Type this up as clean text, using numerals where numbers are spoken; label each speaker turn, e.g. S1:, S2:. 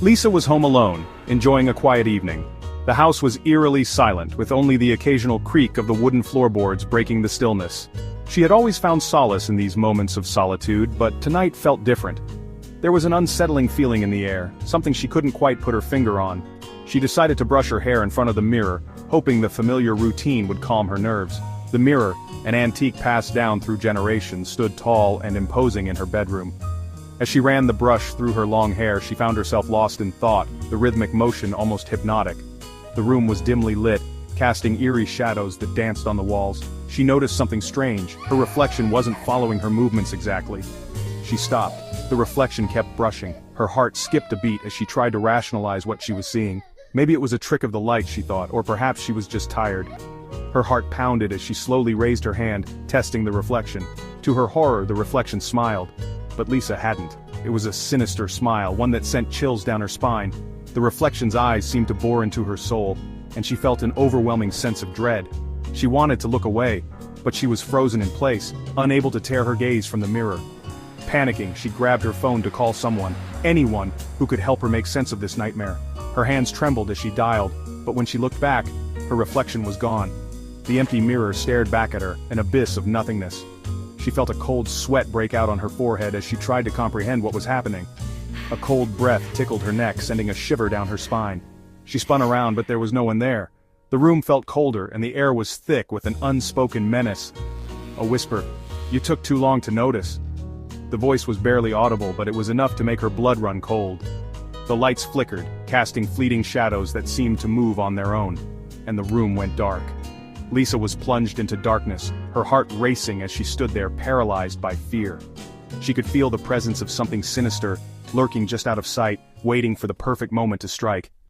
S1: Lisa was home alone, enjoying a quiet evening. The house was eerily silent, with only the occasional creak of the wooden floorboards breaking the stillness. She had always found solace in these moments of solitude, but tonight felt different. There was an unsettling feeling in the air, something she couldn't quite put her finger on. She decided to brush her hair in front of the mirror, hoping the familiar routine would calm her nerves. The mirror, an antique passed down through generations, stood tall and imposing in her bedroom. As she ran the brush through her long hair, she found herself lost in thought, the rhythmic motion almost hypnotic. The room was dimly lit, casting eerie shadows that danced on the walls. She noticed something strange. Her reflection wasn't following her movements exactly. She stopped. The reflection kept brushing. Her heart skipped a beat as she tried to rationalize what she was seeing. Maybe it was a trick of the light, she thought, or perhaps she was just tired. Her heart pounded as she slowly raised her hand, testing the reflection. To her horror, the reflection smiled. But Lisa hadn't. It was a sinister smile, one that sent chills down her spine. The reflection's eyes seemed to bore into her soul, and she felt an overwhelming sense of dread. She wanted to look away, but she was frozen in place, unable to tear her gaze from the mirror. Panicking, she grabbed her phone to call someone, anyone, who could help her make sense of this nightmare. Her hands trembled as she dialed, but when she looked back, her reflection was gone. The empty mirror stared back at her, an abyss of nothingness. She felt a cold sweat break out on her forehead as she tried to comprehend what was happening. A cold breath tickled her neck, sending a shiver down her spine. She spun around, but there was no one there. The room felt colder, and the air was thick with an unspoken menace. A whisper, "You took too long to notice." The voice was barely audible, but it was enough to make her blood run cold. The lights flickered, casting fleeting shadows that seemed to move on their own, and the room went dark. Lisa was plunged into darkness, her heart racing as she stood there paralyzed by fear. She could feel the presence of something sinister, lurking just out of sight, waiting for the perfect moment to strike.